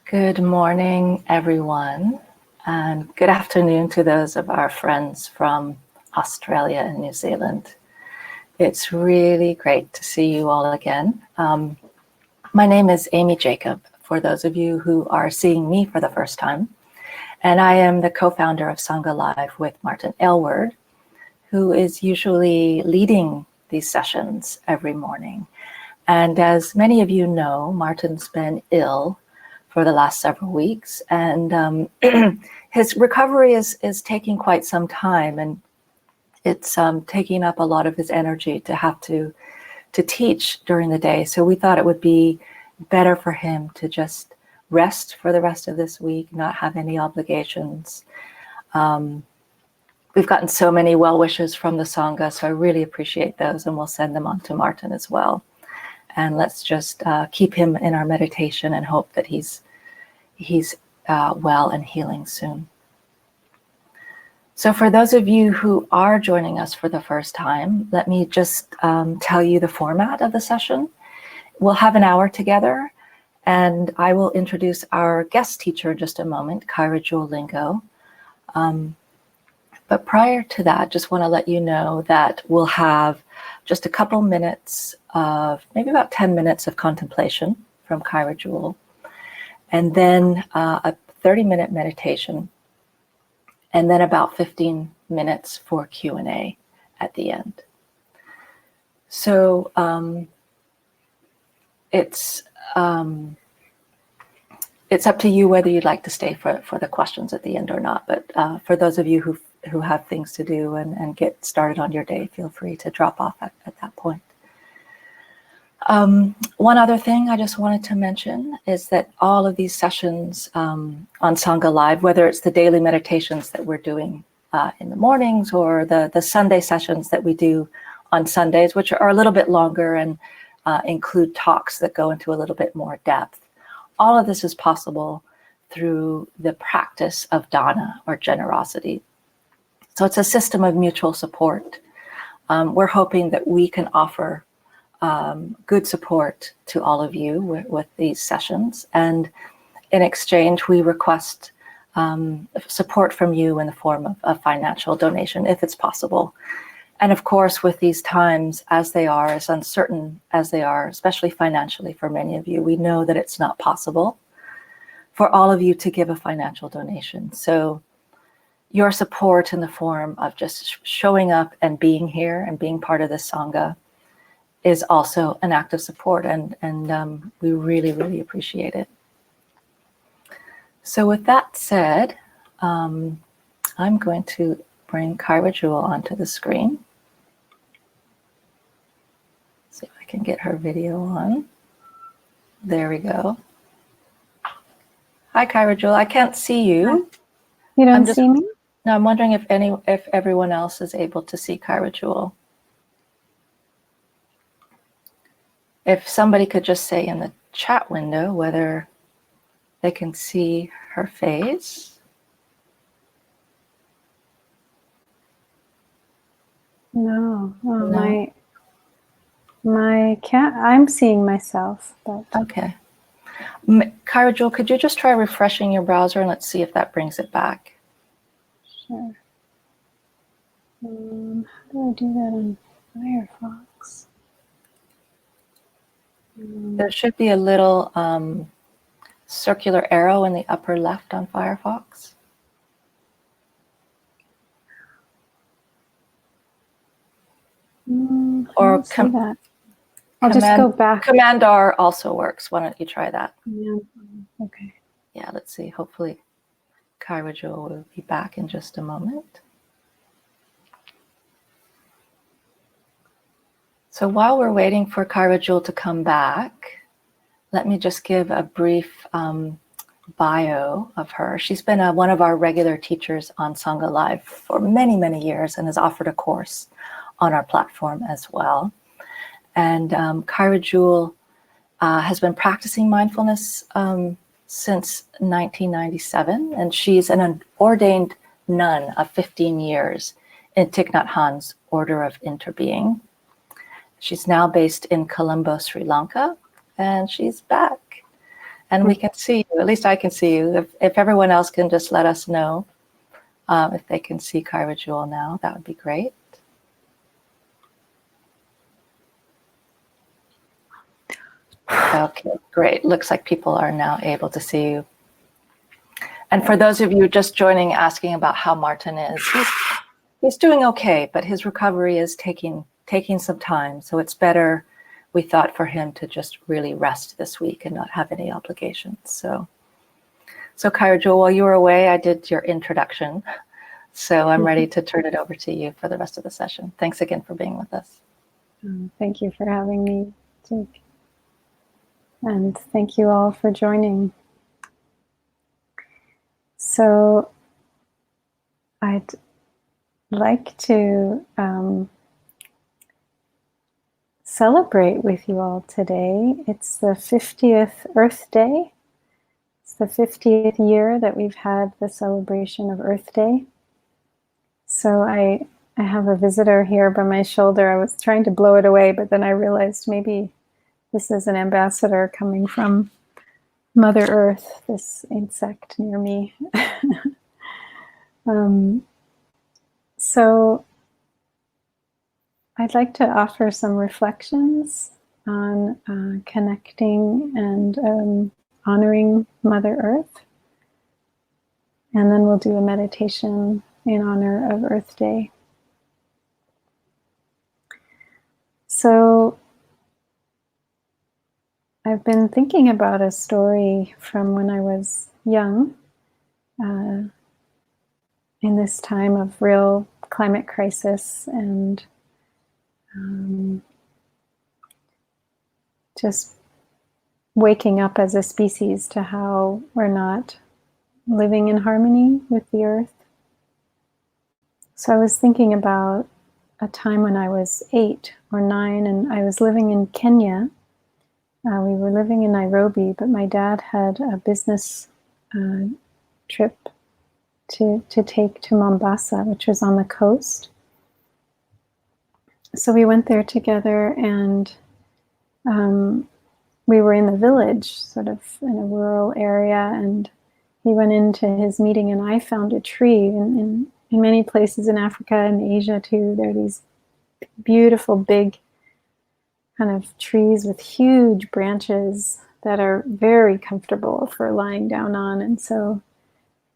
Good morning, everyone, and good afternoon to those of our friends from Australia and New Zealand. It's really great to see you all again. My name is Amy Jacob, for those of you who are seeing me for the first time, and I am the co-founder of Sangha Live with Martin Aylward, who is usually leading these sessions every morning. And as many of you know, Martin's been ill for the last several weeks, and his recovery is taking quite some time, and it's taking up a lot of his energy to have to teach during the day. So we thought it would be better for him to just rest for the rest of this week, not have any obligations. We've gotten so many well wishes from the Sangha, so I really appreciate those, and we'll send them on to Martin as well. And let's just keep him in our meditation and hope that he's well and healing soon. So for those of you who are joining us for the first time, let me just tell you the format of the session. We'll have an hour together, and I will introduce our guest teacher in just a moment, Kyra Jewel Lingo. But prior to that, just want to let you know that we'll have just a couple minutes of, maybe about 10 minutes of contemplation from Kyra Jewel, and then a 30-minute meditation, and then about 15 minutes for Q&A at the end. So it's up to you whether you'd like to stay for the questions at the end or not, but for those of you who have things to do and get started on your day, feel free to drop off at that point. One other thing I just wanted to mention is that all of these sessions on Sangha Live, whether it's the daily meditations that we're doing in the mornings or the Sunday sessions that we do on Sundays, which are a little bit longer and include talks that go into a little bit more depth, all of this is possible through the practice of dana, or generosity. So it's a system of mutual support. We're hoping that we can offer good support to all of you with these sessions, and in exchange we request support from you in the form of financial donation if it's possible. And of course, with these times as they are, as uncertain as they are, especially financially for many of you, we know that it's not possible for all of you to give a financial donation. So your support in the form of just showing up and being here and being part of this Sangha is also an act of support, and we really, really appreciate it. So with that said, I'm going to bring Kyra Jewel onto the screen. See if I can get her video on. There we go. Hi, Kyra Jewel. I can't see you. You don't see me? No, I'm wondering if everyone else is able to see Kyra Jewel. If somebody could just say in the chat window whether they can see her face. No, my cat. I'm seeing myself, but okay. Kyra Jewel, could you just try refreshing your browser and let's see if that brings it back? Sure. How do I do that in Firefox? There should be a little circular arrow in the upper left on Firefox. Or that. I'll just go back. Command R also works. Why don't you try that? Okay. Yeah, let's see. Hopefully Kyra Jewel will be back in just a moment. So while we're waiting for Kyra Jewel to come back, let me just give a brief bio of her. She's been one of our regular teachers on Sangha Live for many, many years and has offered a course on our platform as well. And Kyra Jewel has been practicing mindfulness since 1997, and she's an ordained nun of 15 years in Thich Nhat Hanh's Order of Interbeing. She's now based in Colombo, Sri Lanka, and she's back. And we can see you, at least I can see you. If everyone else can just let us know if they can see Kyra Jewel now, that would be great. Okay, great. Looks like people are now able to see you. And for those of you just joining, asking about how Martin is, he's doing okay, but his recovery is taking some time. So it's better, we thought, for him to just really rest this week and not have any obligations. So Kyra Jewel, while you were away, I did your introduction. So I'm ready to turn it over to you for the rest of the session. Thanks again for being with us. Thank you for having me, Jake. And thank you all for joining. So I'd like to celebrate with you all today. It's the 50th Earth Day. It's the 50th year that we've had the celebration of Earth Day. So I have a visitor here by my shoulder. I was trying to blow it away, but then I realized maybe this is an ambassador coming from Mother Earth, this insect near me. So I'd like to offer some reflections on connecting and honoring Mother Earth. And then we'll do a meditation in honor of Earth Day. So I've been thinking about a story from when I was young, in this time of real climate crisis and just waking up as a species to how we're not living in harmony with the earth. So I was thinking about a time when I was 8 or 9 and I was living in Kenya. We were living in Nairobi, but my dad had a business trip to take to Mombasa, which was on the coast. So we went there together, and we were in the village, sort of in a rural area, and he went into his meeting, and I found a tree. In many places in Africa and Asia too, there are these beautiful big kind of trees with huge branches that are very comfortable for lying down on. And so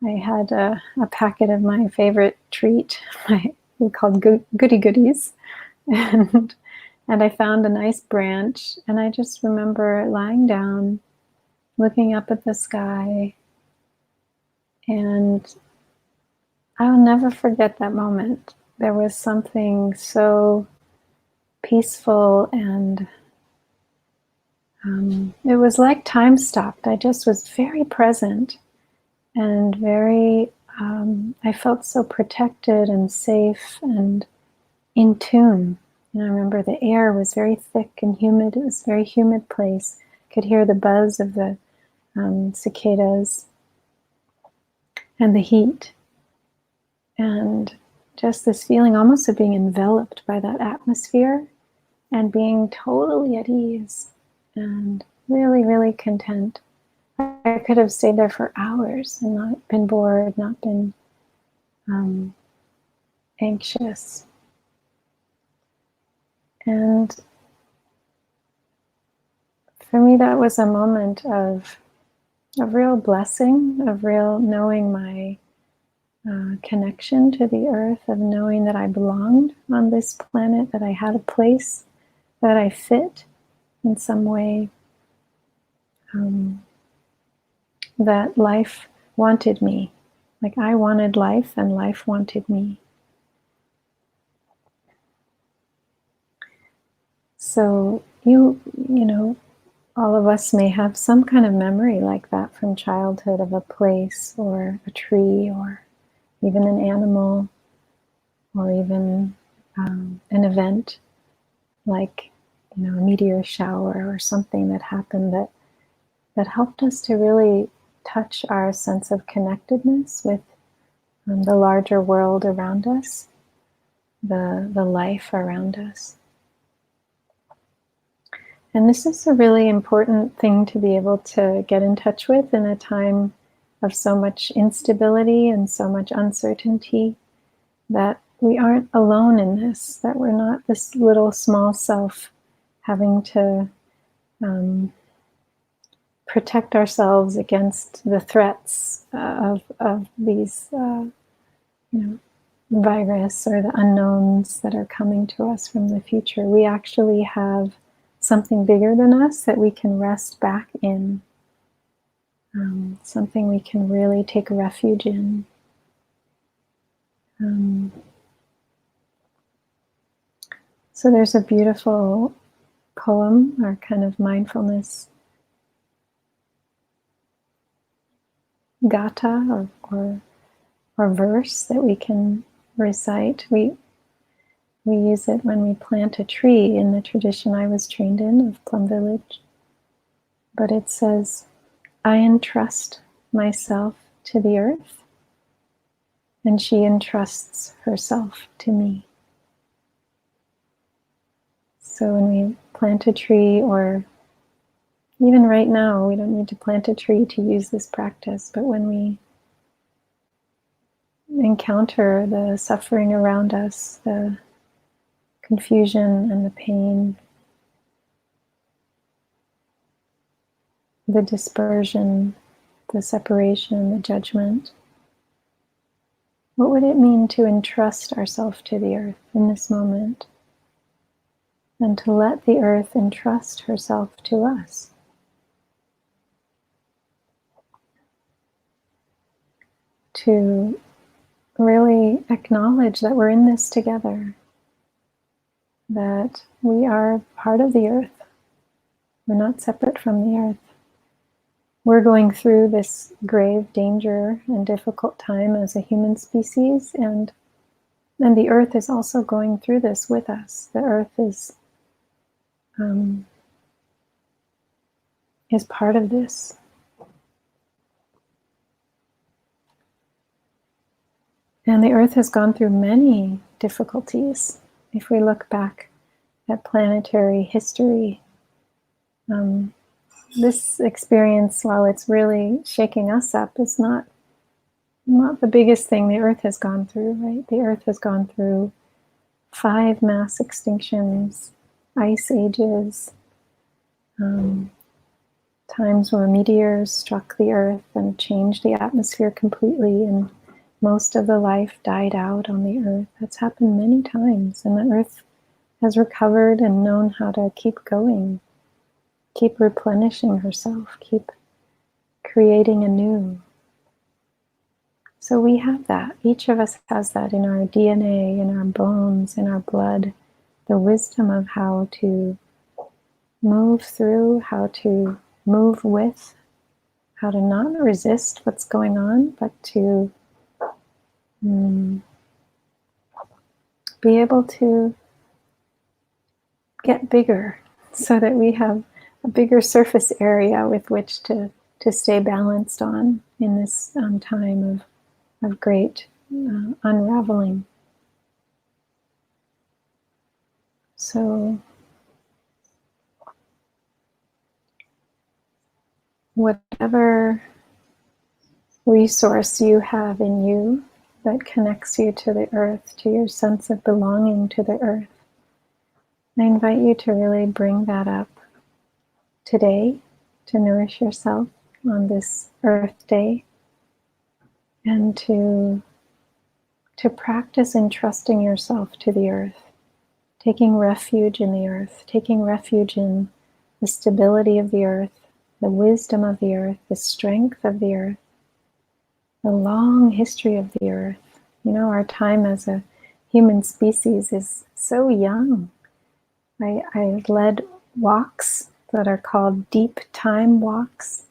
I had a packet of my favorite treat, we called goody goodies, and I found a nice branch, and I just remember lying down, looking up at the sky, and I'll never forget that moment. There was something so peaceful, and it was like time stopped. I just was very present and very, I felt so protected and safe and in tune. And I remember the air was very thick and humid. It was a very humid place. Could hear the buzz of the cicadas and the heat. And just this feeling almost of being enveloped by that atmosphere and being totally at ease and really, really content. I could have stayed there for hours and not been bored, not been anxious. And for me, that was a moment of real blessing, of real knowing my connection to the earth, of knowing that I belonged on this planet, that I had a place, that I fit in some way, that life wanted me. Like I wanted life and life wanted me. So you know, all of us may have some kind of memory like that from childhood of a place or a tree or even an animal or even an event like, you know, a meteor shower or something that happened that helped us to really touch our sense of connectedness with the larger world around us, the life around us. And this is a really important thing to be able to get in touch with in a time of so much instability and so much uncertainty, that we aren't alone in this, that we're not this little small self having to protect ourselves against the threats of these virus or the unknowns that are coming to us from the future. We actually have something bigger than us that we can rest back in, something we can really take refuge in. So there's a beautiful poem or kind of mindfulness gatha or verse that we can recite. We use it when we plant a tree in the tradition I was trained in of Plum Village. But it says, I entrust myself to the earth, and she entrusts herself to me. So when we plant a tree, or even right now, we don't need to plant a tree to use this practice, but when we encounter the suffering around us, the confusion and the pain, the dispersion, the separation, the judgment, what would it mean to entrust ourselves to the earth in this moment? And to let the earth entrust herself to us. To really acknowledge that we're in this together, that we are part of the earth. We're not separate from the earth. We're going through this grave danger and difficult time as a human species, and the earth is also going through this with us. The earth is part of this. And the earth has gone through many difficulties. If we look back at planetary history, this experience, while it's really shaking us up, is not the biggest thing the earth has gone through, right? The earth has gone through 5 mass extinctions, ice ages, times where meteors struck the earth and changed the atmosphere completely, and most of the life died out on the earth. That's happened many times, and the earth has recovered and known how to keep going, keep replenishing herself, keep creating anew. So we have that. Each of us has that in our DNA, in our bones, in our blood, the wisdom of how to move through, how to move with, how to not resist what's going on, but to be able to get bigger so that we have a bigger surface area with which to stay balanced on in this time of great unraveling. So whatever resource you have in you that connects you to the earth, to your sense of belonging to the earth, I invite you to really bring that up today, to nourish yourself on this Earth Day, and to practice entrusting yourself to the earth, taking refuge in the earth, taking refuge in the stability of the earth, the wisdom of the earth, the strength of the earth, the long history of the earth. You know, our time as a human species is so young. I led walks that are called deep time walks.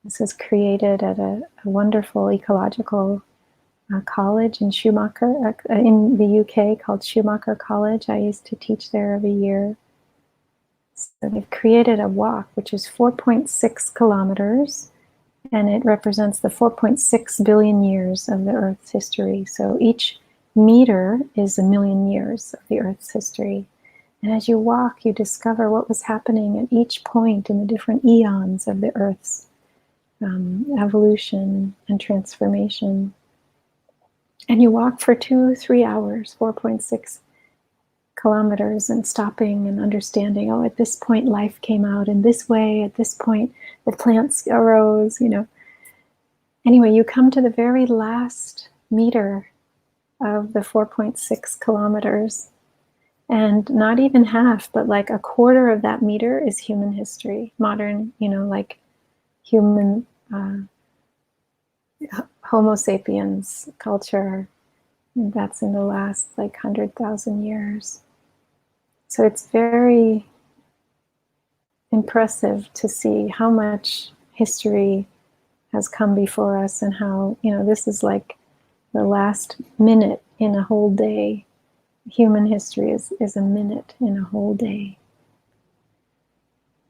This was created at a wonderful ecological college in Schumacher, in the UK, called Schumacher College. I used to teach there every year. So they've created a walk which is 4.6 kilometers, and it represents the 4.6 billion years of the Earth's history. So each meter is 1 million years of the Earth's history. And as you walk, you discover what was happening at each point in the different eons of the Earth's evolution and transformation. And you walk for 2-3 hours, 4.6 kilometers, and stopping and understanding, oh, at this point life came out in this way, at this point the plants arose, Anyway, you come to the very last meter of the 4.6 kilometers, and not even half, but like a quarter of that meter is human history, modern, like human Homo sapiens culture. That's in the last like 100,000 years. So it's very impressive to see how much history has come before us, and how, this is like the last minute in a whole day. Human history is a minute in a whole day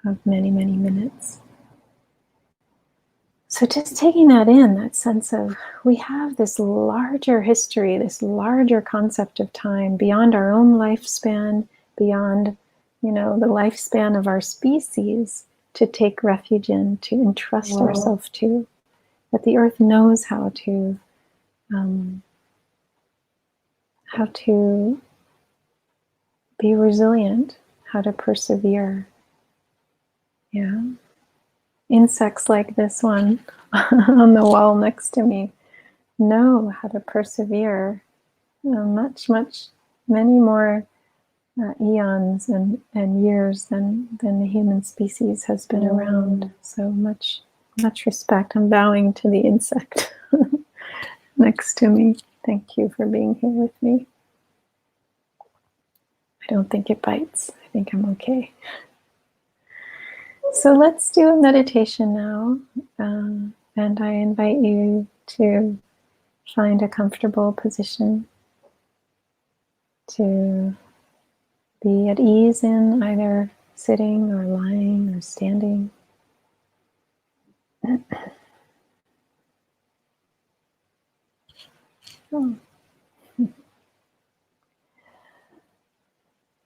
of many, many minutes. So just taking that in, that sense of we have this larger history, this larger concept of time beyond our own lifespan, beyond, the lifespan of our species, to take refuge in, to entrust ourselves to, that the earth knows how to be resilient, how to persevere. Yeah. Insects like this one on the wall next to me know how to persevere many more eons and years than the human species has been around. So much respect. I'm bowing to the insect next to me. Thank you for being here with me. I don't think it bites. I think I'm okay. So let's do a meditation now. And I invite you to find a comfortable position to be at ease in, either sitting or lying or standing. Oh.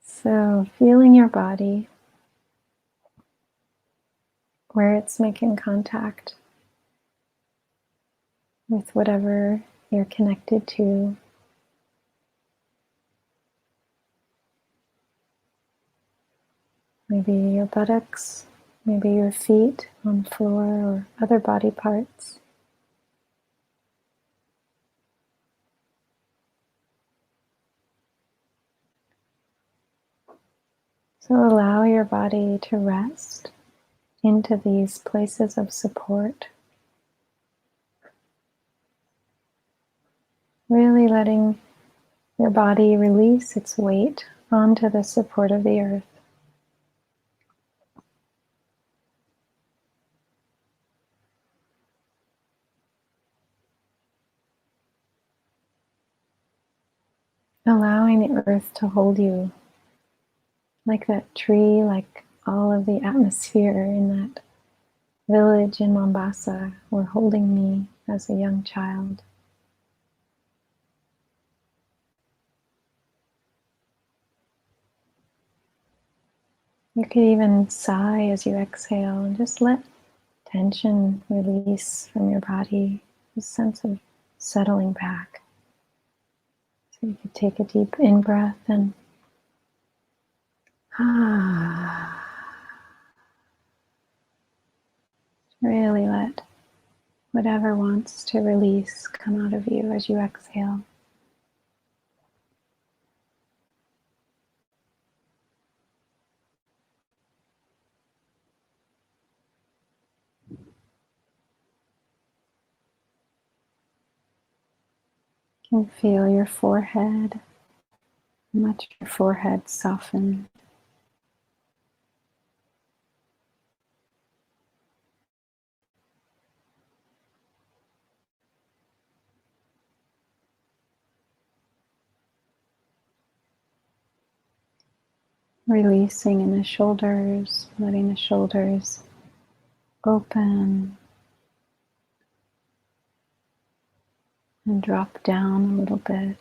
So feeling your body, where it's making contact with whatever you're connected to. Maybe your buttocks, maybe your feet on the floor, or other body parts. So allow your body to rest into these places of support. Really letting your body release its weight onto the support of the earth. Allowing the earth to hold you, like that tree, like all of the atmosphere in that village in Mombasa were holding me as a young child. You could even sigh as you exhale and just let tension release from your body, a sense of settling back. So you could take a deep in-breath and really let whatever wants to release come out of you as you exhale. You can feel your forehead, let your forehead soften. Releasing in the shoulders, letting the shoulders open and drop down a little bit.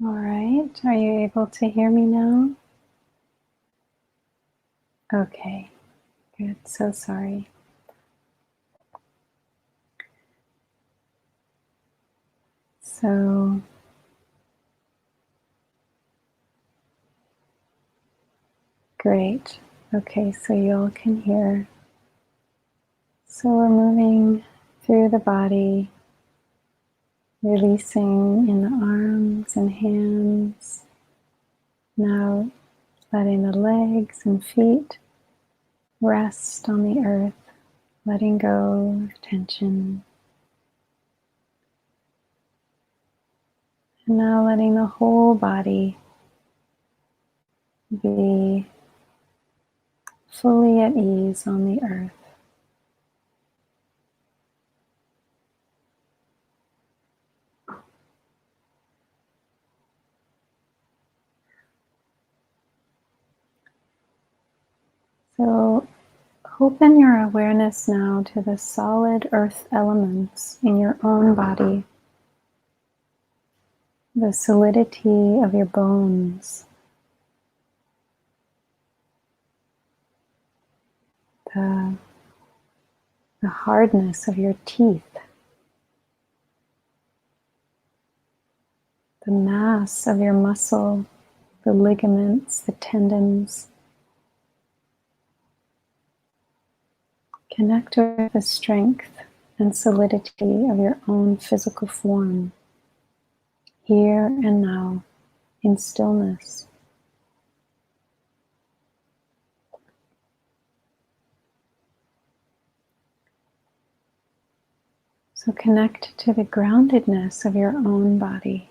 All right, are you able to hear me now? Okay, good. So sorry. So great. Okay, so you all can hear. So we're moving through the body, releasing in the arms and hands. Now letting the legs and feet rest on the earth, letting go of tension. And now letting the whole body be fully at ease on the earth. So open your awareness now to the solid earth elements in your own body, the solidity of your bones, the hardness of your teeth, the mass of your muscle, the ligaments, the tendons. Connect with the strength and solidity of your own physical form, here and now, in stillness. So connect to the groundedness of your own body.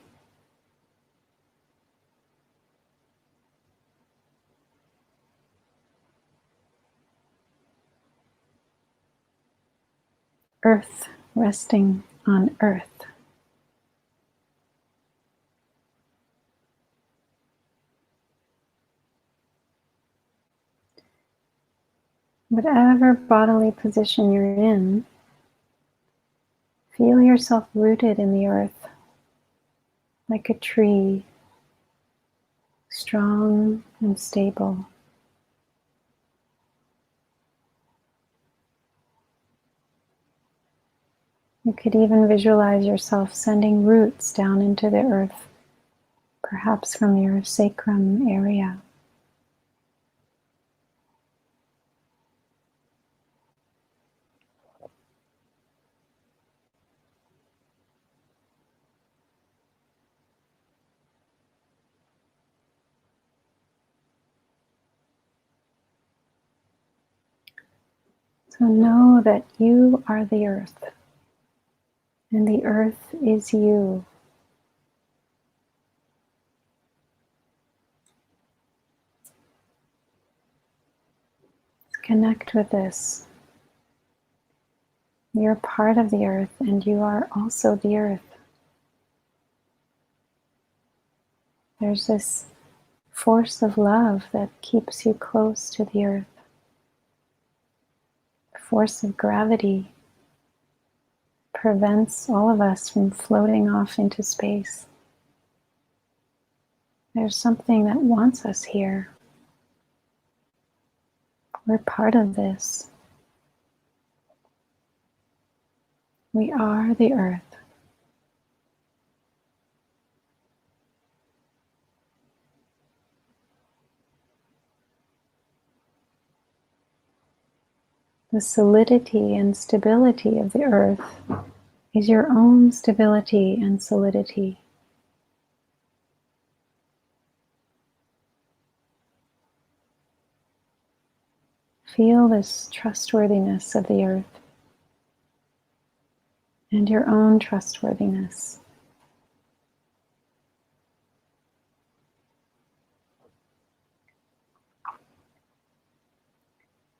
Earth resting on earth. Whatever bodily position you're in, feel yourself rooted in the earth, like a tree, strong and stable. You could even visualize yourself sending roots down into the earth, perhaps from your sacrum area. So know that you are the earth, and the earth is you. Connect with this. You're part of the earth, and you are also the earth. There's this force of love that keeps you close to the earth. The force of gravity prevents all of us from floating off into space. There's something that wants us here. We're part of this. We are the earth. The solidity and stability of the earth is your own stability and solidity. Feel this trustworthiness of the earth and your own trustworthiness.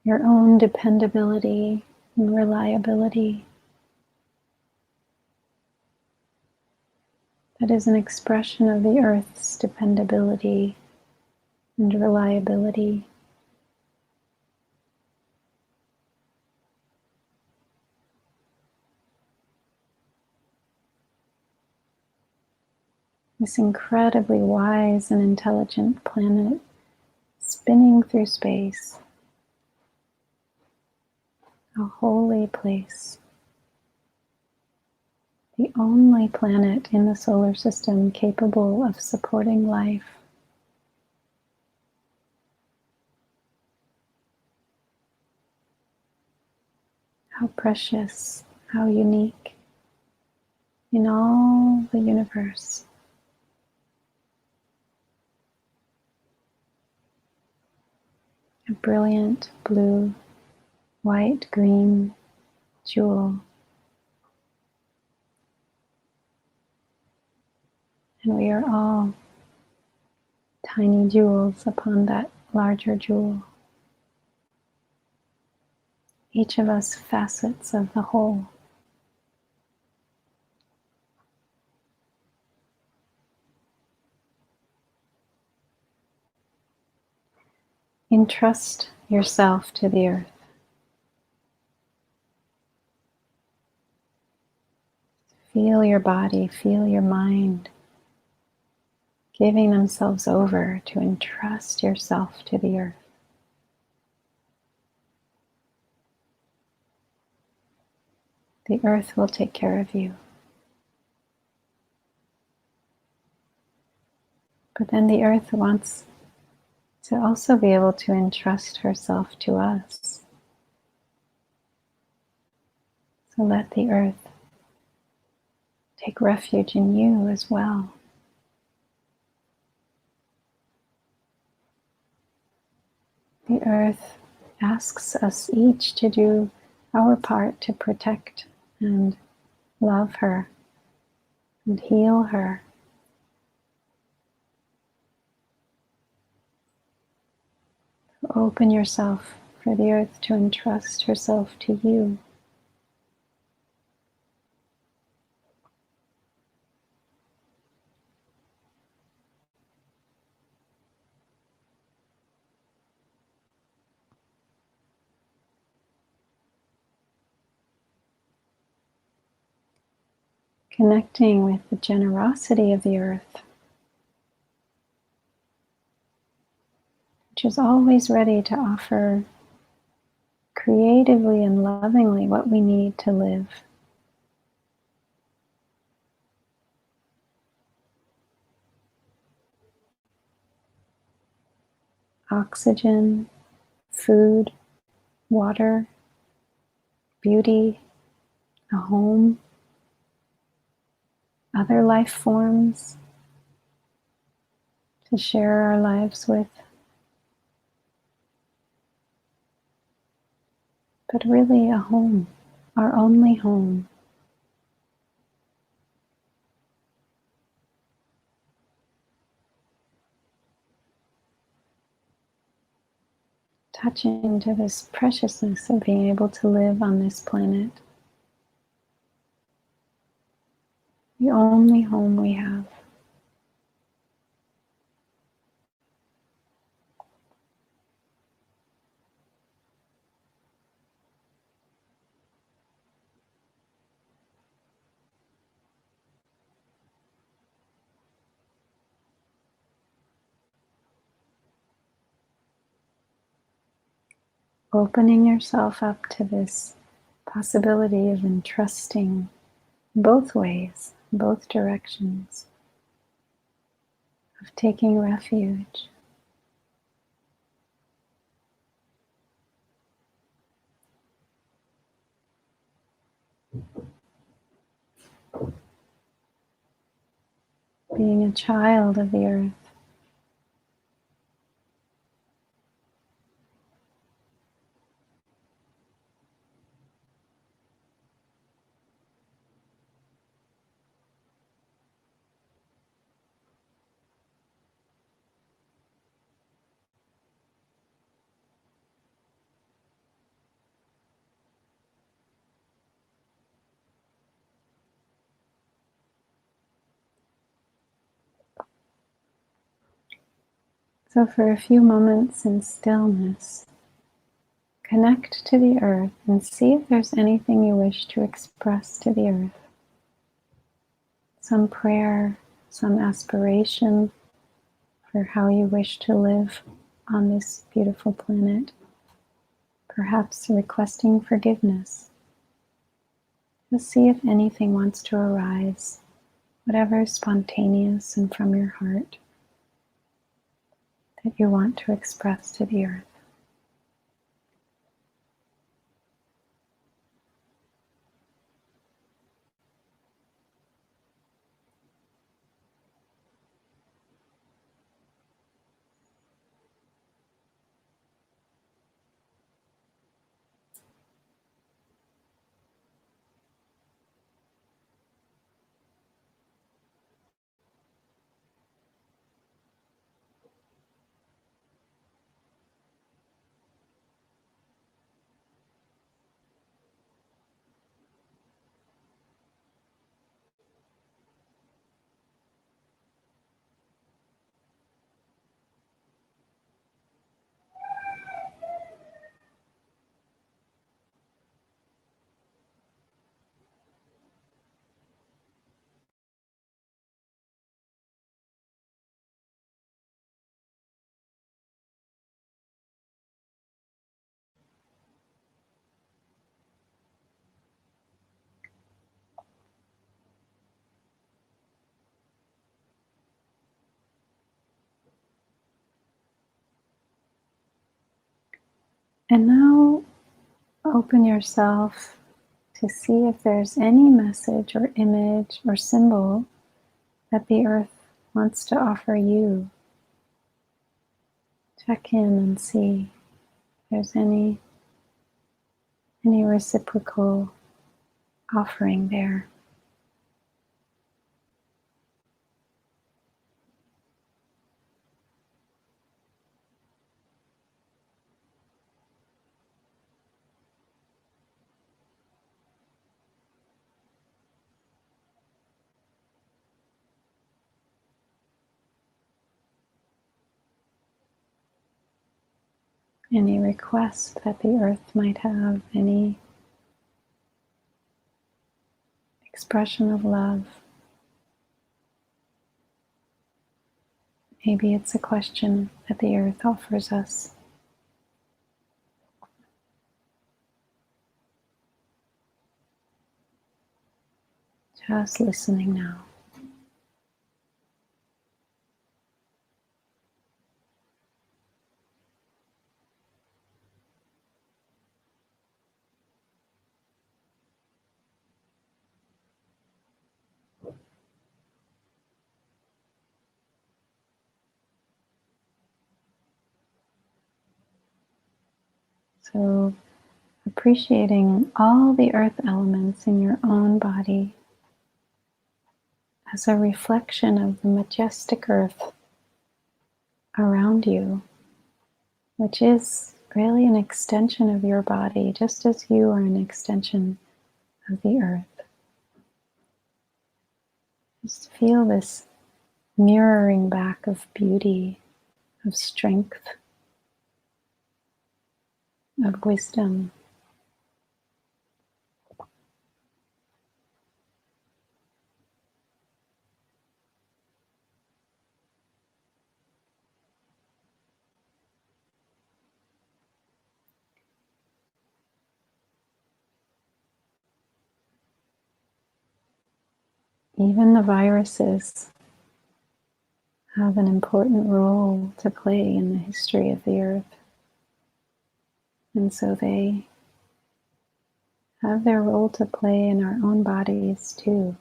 Your own dependability and reliability. That is an expression of the earth's dependability and reliability. This incredibly wise and intelligent planet spinning through space, a holy place, the only planet in the solar system capable of supporting life. How precious, how unique in all the universe. A brilliant blue, white, green jewel. And we are all tiny jewels upon that larger jewel. Each of us facets of the whole. Entrust yourself to the earth. Feel your body, feel your mind, giving themselves over to entrust yourself to the earth. The earth will take care of you. But then the earth wants to also be able to entrust herself to us. So let the earth take refuge in you as well. The earth asks us each to do our part to protect and love her and heal her. Open yourself for the earth to entrust herself to you. Connecting with the generosity of the earth, which is always ready to offer creatively and lovingly what we need to live. Oxygen, food, water, beauty, a home, other life forms to share our lives with. But really a home, our only home. Touching into this preciousness of being able to live on this planet. The only home we have. Opening yourself up to this possibility of entrusting both ways, both directions, of taking refuge. Being a child of the earth. So for a few moments in stillness, connect to the earth and see if there's anything you wish to express to the earth. Some prayer, some aspiration for how you wish to live on this beautiful planet, perhaps requesting forgiveness. Just see if anything wants to arise, whatever is spontaneous and from your heart that you want to express to the earth. And now open yourself to see if there's any message or image or symbol that the earth wants to offer you. Check in and see if there's any reciprocal offering there. Any request that the earth might have, any expression of love. Maybe it's a question that the earth offers us. Just listening now. So appreciating all the earth elements in your own body as a reflection of the majestic earth around you, which is really an extension of your body, just as you are an extension of the earth. Just feel this mirroring back of beauty, of strength, of wisdom. Even the viruses have an important role to play in the history of the earth. And so they have their role to play in our own bodies too.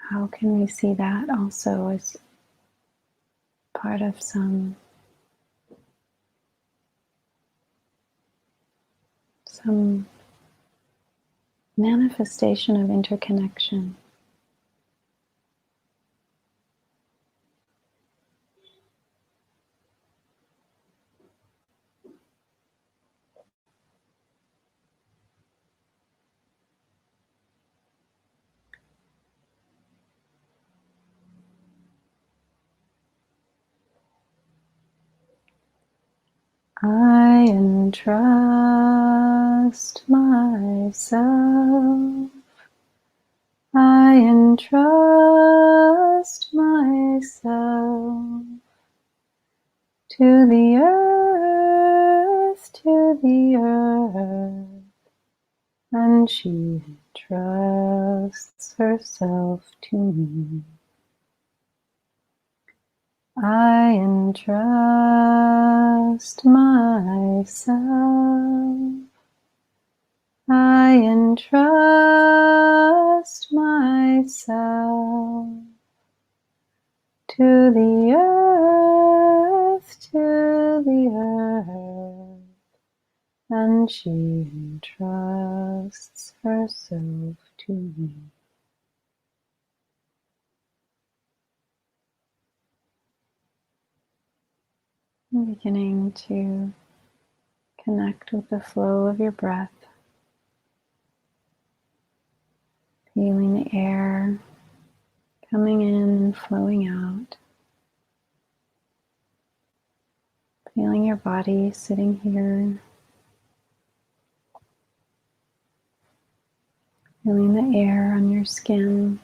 How can we see that also as part of some manifestation of interconnection? I entrust myself. I I entrust myself to the earth, and she trusts herself to me. I entrust myself. I entrust myself to the earth, and she entrusts herself to me. I'm beginning to connect with the flow of your breath, feeling the air coming in and flowing out, feeling your body sitting here, feeling the air on your skin,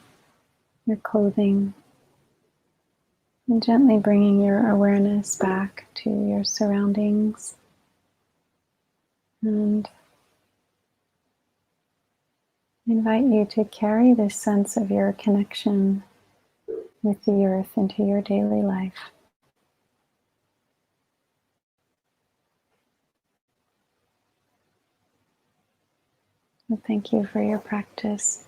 your clothing, and gently bringing your awareness back to your surroundings. And I invite you to carry this sense of your connection with the earth into your daily life. And thank you for your practice.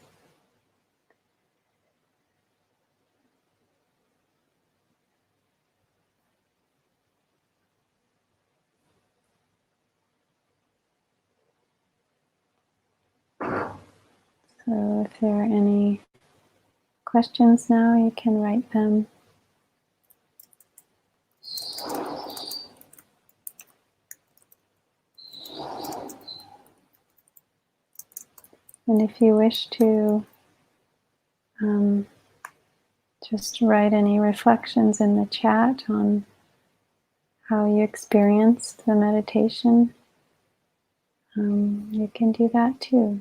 So if there are any questions now, you can write them. And if you wish to just write any reflections in the chat on how you experienced the meditation, you can do that too.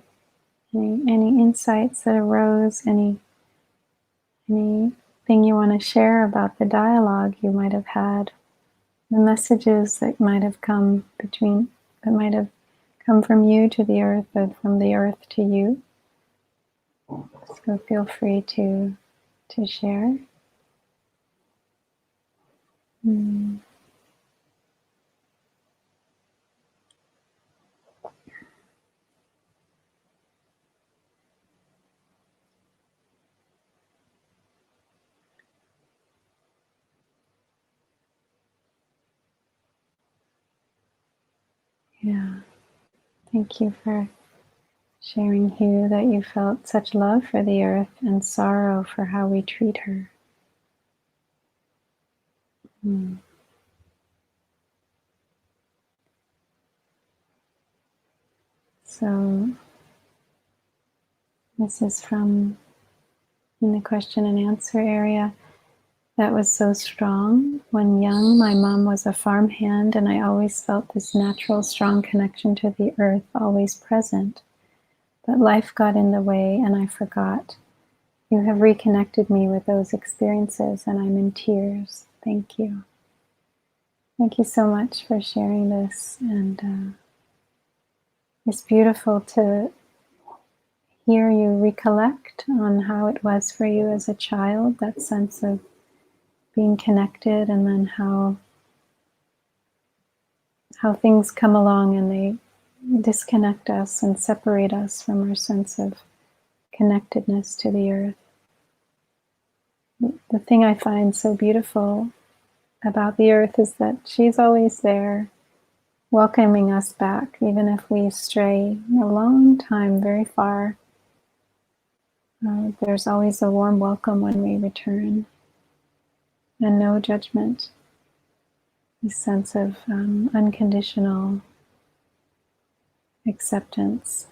Any insights that arose, anything you want to share about the dialogue you might have had, the messages that might have come from you to the earth or from the earth to you. So feel free to share. Yeah, thank you for sharing, Hugh, that you felt such love for the earth and sorrow for how we treat her. So this is from in the question and answer area. That was so strong. When young, my mom was a farmhand, and I always felt this natural, strong connection to the earth, always present. But life got in the way, and I forgot. You have reconnected me with those experiences, and I'm in tears. Thank you. Thank you so much for sharing this. And it's beautiful to hear you recollect on how it was for you as a child, that sense of being connected, and then how things come along and they disconnect us and separate us from our sense of connectedness to the earth. The thing I find so beautiful about the earth is that she's always there, welcoming us back, even if we stray a long time, very far. There's always a warm welcome when we return, and no judgment. This sense of unconditional acceptance.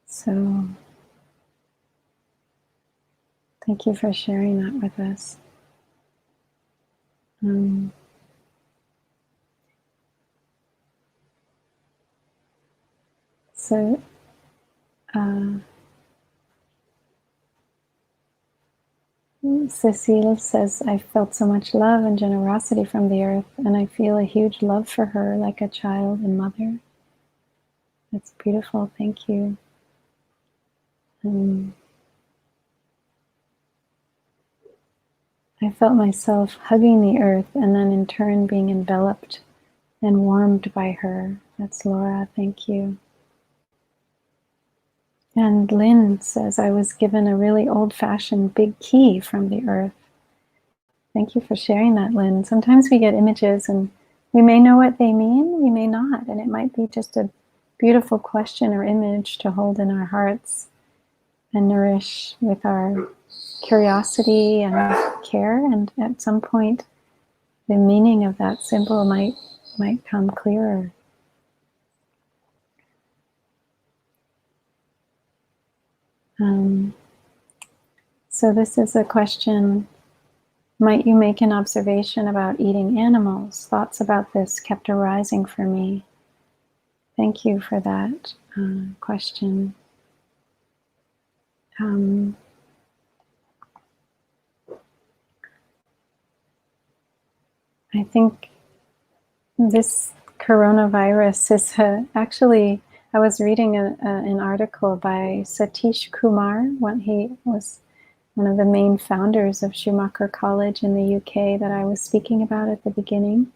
So, thank you for sharing that with us. So Cecile says, I felt so much love and generosity from the earth, and I feel a huge love for her like a child and mother. That's beautiful. Thank you. I felt myself hugging the earth and then in turn being enveloped and warmed by her. That's Laura. Thank you. And Lynn says, I was given a really old-fashioned big key from the earth. Thank you for sharing that, Lynn. Sometimes we get images and we may know what they mean, we may not, and it might be just a beautiful question or image to hold in our hearts and nourish with our curiosity and care, and at some point the meaning of that symbol might come clearer. So this is a question: might you make an observation about eating animals? Thoughts about this kept arising for me. Thank you for that question. I think this coronavirus is actually, I was reading an article by Satish Kumar. He was one of the main founders of Schumacher College in the UK that I was speaking about at the beginning.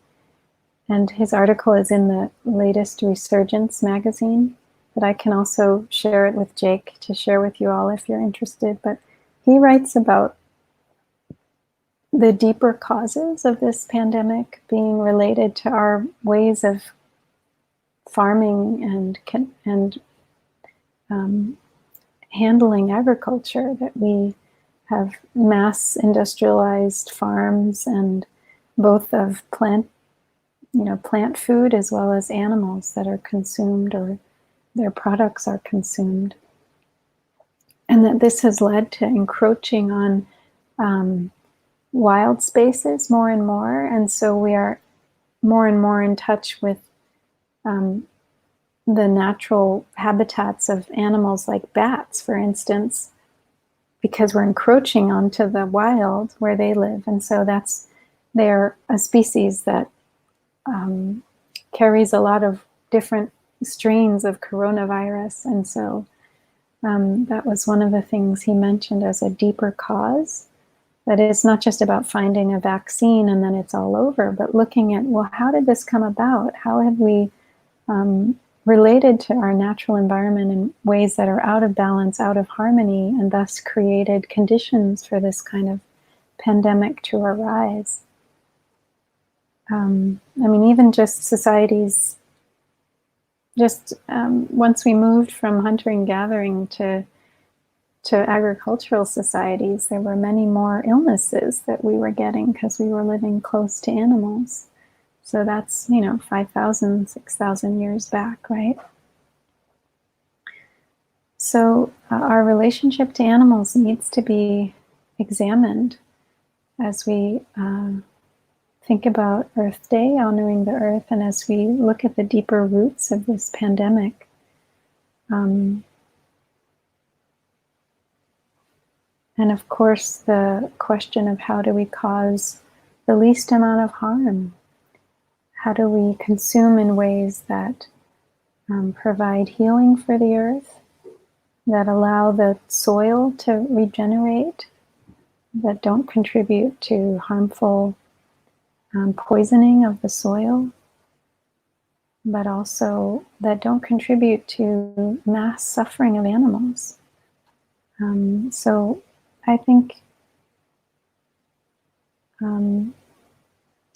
And his article is in the latest Resurgence magazine, but I can also share it with Jake to share with you all if you're interested. But he writes about the deeper causes of this pandemic being related to our ways of farming and handling agriculture, that we have mass industrialized farms, and both of plant food as well as animals that are consumed, or their products are consumed. And that this has led to encroaching on wild spaces more and more. And so we are more and more in touch with the natural habitats of animals like bats, for instance, because we're encroaching onto the wild where they live. And so they're a species that carries a lot of different strains of coronavirus. And so that was one of the things he mentioned as a deeper cause, that it's not just about finding a vaccine and then it's all over, but looking at, well, how did this come about? How have we related to our natural environment in ways that are out of balance, out of harmony, and thus created conditions for this kind of pandemic to arise? Even just societies, once we moved from hunting and gathering to agricultural societies, there were many more illnesses that we were getting because we were living close to animals. So that's, 5,000, 6,000 years back, right? So our relationship to animals needs to be examined as we think about Earth Day, honoring the earth, and as we look at the deeper roots of this pandemic. And of course, the question of how do we cause the least amount of harm? How do we consume in ways that provide healing for the earth, that allow the soil to regenerate, that don't contribute to harmful poisoning of the soil, but also that don't contribute to mass suffering of animals. So I think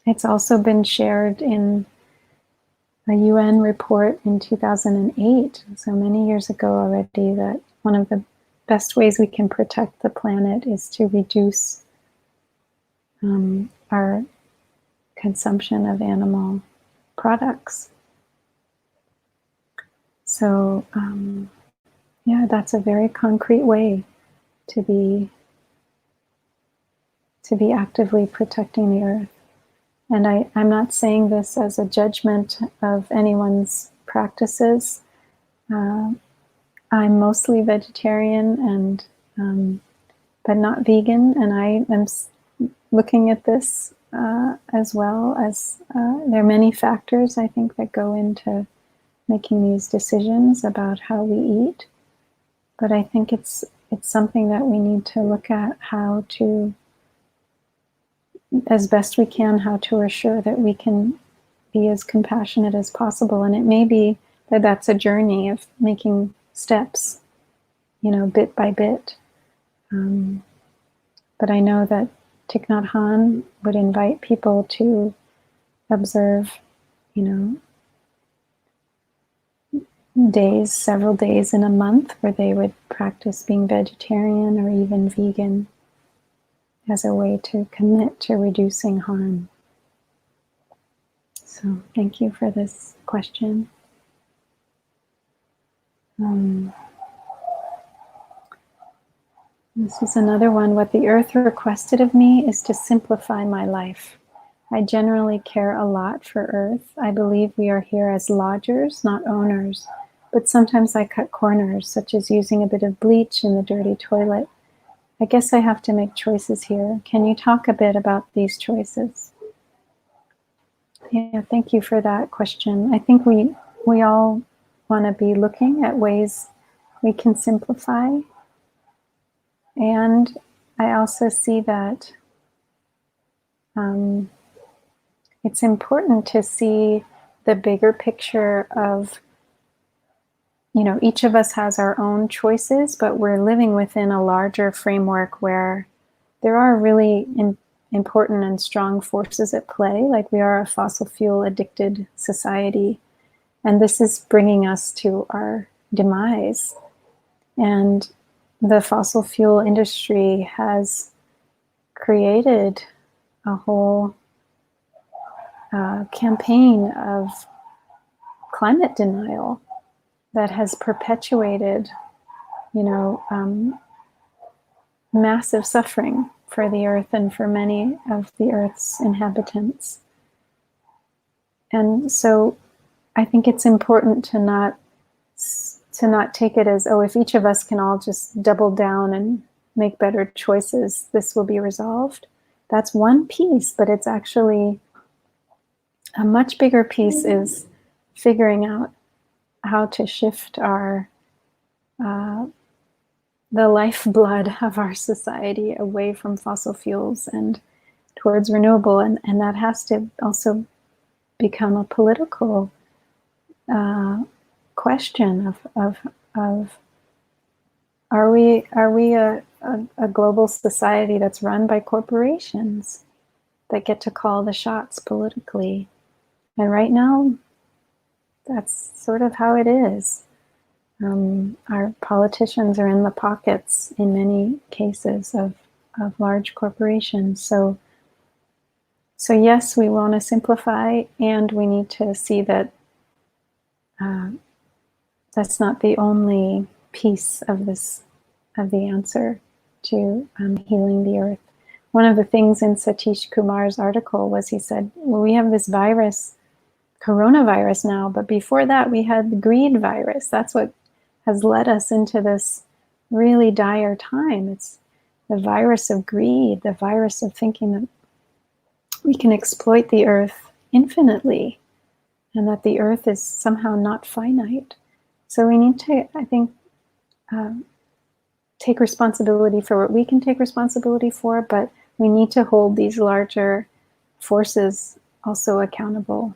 it's also been shared in a UN report in 2008, so many years ago already, that one of the best ways we can protect the planet is to reduce our consumption of animal products. So that's a very concrete way to be actively protecting the earth. And I'm not saying this as a judgment of anyone's practices. I'm mostly vegetarian and but not vegan, and I am looking at this as well as there are many factors I think that go into making these decisions about how we eat. But I think it's something that we need to look at how to, as best we can, how to assure that we can be as compassionate as possible. And it may be that that's a journey of making steps, bit by bit. But I know that Thich Nhat Hanh would invite people to observe, days, several days in a month where they would practice being vegetarian or even vegan as a way to commit to reducing harm. So thank you for this question. This is another one. What the earth requested of me is to simplify my life. I generally care a lot for earth. I believe we are here as lodgers, not owners. But sometimes I cut corners, such as using a bit of bleach in the dirty toilet. I guess I have to make choices here. Can you talk a bit about these choices? Yeah, thank you for that question. I think we all want to be looking at ways we can simplify. And I also see that it's important to see the bigger picture of, each of us has our own choices, but we're living within a larger framework where there are really important and strong forces at play, like we are a fossil fuel addicted society. And this is bringing us to our demise. And the fossil fuel industry has created a whole campaign of climate denial that has perpetuated, massive suffering for the earth and for many of the earth's inhabitants. And so I think it's important to not take it as, if each of us can all just double down and make better choices, this will be resolved. That's one piece, but it's actually a much bigger piece is figuring out how to shift our the lifeblood of our society away from fossil fuels and towards renewable, and that has to also become a political question of are we a global society that's run by corporations that get to call the shots politically? And right now, that's sort of how it is. Our politicians are in the pockets in many cases of large corporations. So yes, we want to simplify, and we need to see that that's not the only piece of the answer to healing the earth. One of the things in Satish Kumar's article was he said, well, we have this virus, coronavirus now, but before that we had the greed virus. That's what has led us into this really dire time. It's the virus of greed, the virus of thinking that we can exploit the earth infinitely and that the earth is somehow not finite. So we need to, I think, take responsibility for what we can take responsibility for, but we need to hold these larger forces also accountable.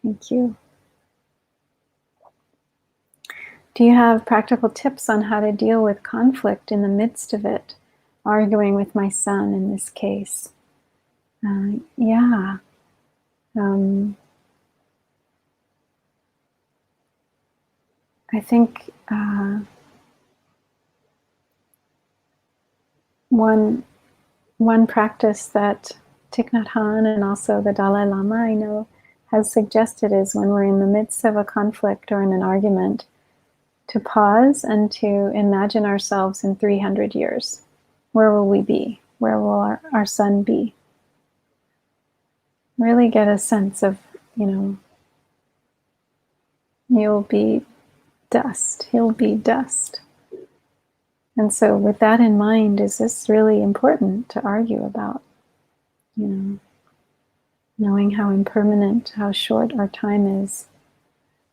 Thank you. Do you have practical tips on how to deal with conflict in the midst of it? Arguing with my son in this case. Yeah. I think one practice that Thich Nhat Hanh and also the Dalai Lama I know has suggested is when we're in the midst of a conflict or in an argument, to pause and to imagine ourselves in 300 years. Where will we be? Where will our son be? Really get a sense of, you'll be dust. He'll be dust. And so with that in mind, is this really important to argue about? You know, knowing how impermanent, how short our time is.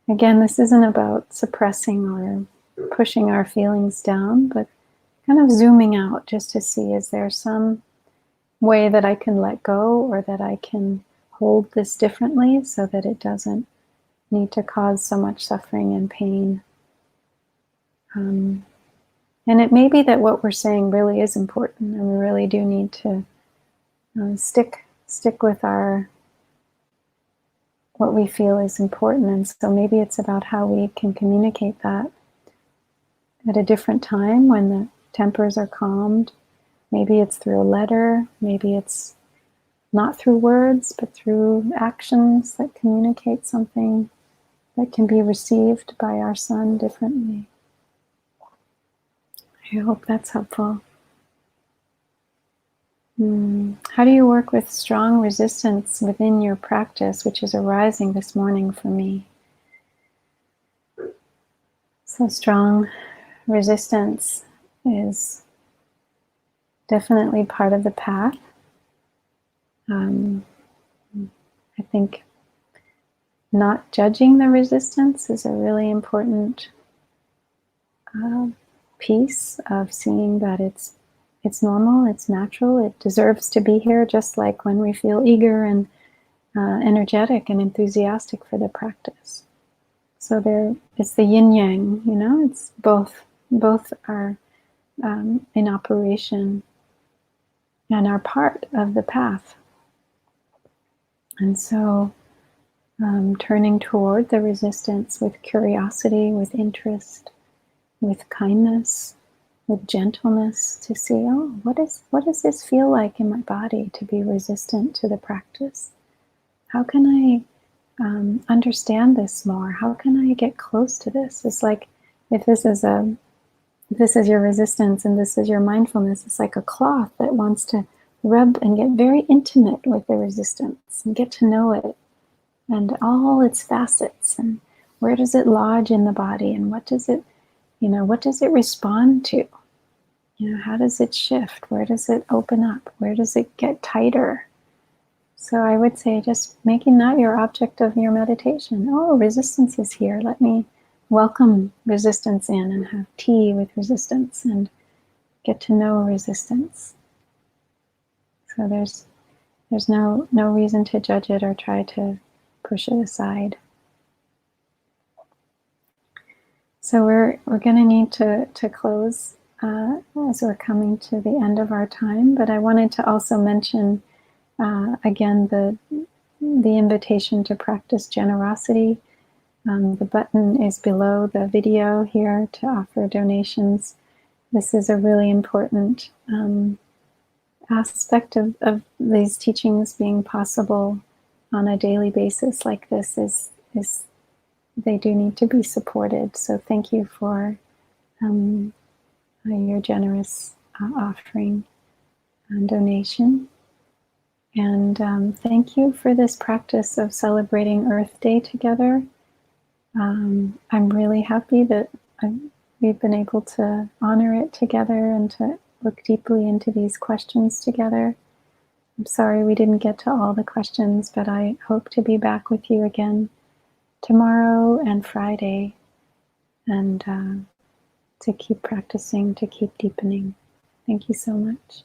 Again, this isn't about suppressing or pushing our feelings down, but kind of zooming out just to see, is there some way that I can let go, or that I can hold this differently so that it doesn't need to cause so much suffering and pain. And it may be that what we're saying really is important, and we really do need to stick with our what we feel is important. And so maybe it's about how we can communicate that at a different time when the tempers are calmed. Maybe it's through a letter, maybe it's not through words, but through actions that communicate something that can be received by our son differently. I hope that's helpful. How do you work with strong resistance within your practice, which is arising this morning for me? So strong resistance is definitely part of the path. I think not judging the resistance is a really important piece of seeing that it's normal, it's natural, it deserves to be here, just like when we feel eager and energetic and enthusiastic for the practice. So it's the yin yang, you know, it's both are in operation and are part of the path. And so turning toward the resistance with curiosity, with interest, with kindness, with gentleness, to see, oh, what does this feel like in my body to be resistant to the practice? How can I understand this more? How can I get close to this? It's like if this is your resistance and this is your mindfulness, it's like a cloth that wants to rub and get very intimate with the resistance and get to know it and all its facets, and where does it lodge in the body, and what does it respond to? How does it shift? Where does it open up? Where does it get tighter? So I would say just making that your object of your meditation. Oh, resistance is here. Let me welcome resistance in and have tea with resistance and get to know resistance. So there's no reason to judge it or try to push it aside. So we're going to need to close as we're coming to the end of our time. But I wanted to also mention again the invitation to practice generosity. The button is below the video here to offer donations. This is a really important aspect of these teachings being possible on a daily basis like this is they do need to be supported. So thank you for your generous offering and donation. And thank you for this practice of celebrating Earth Day together. I'm really happy that we've been able to honor it together and to look deeply into these questions together. I'm sorry we didn't get to all the questions, but I hope to be back with you again tomorrow and Friday, and to keep practicing, to keep deepening. Thank you so much.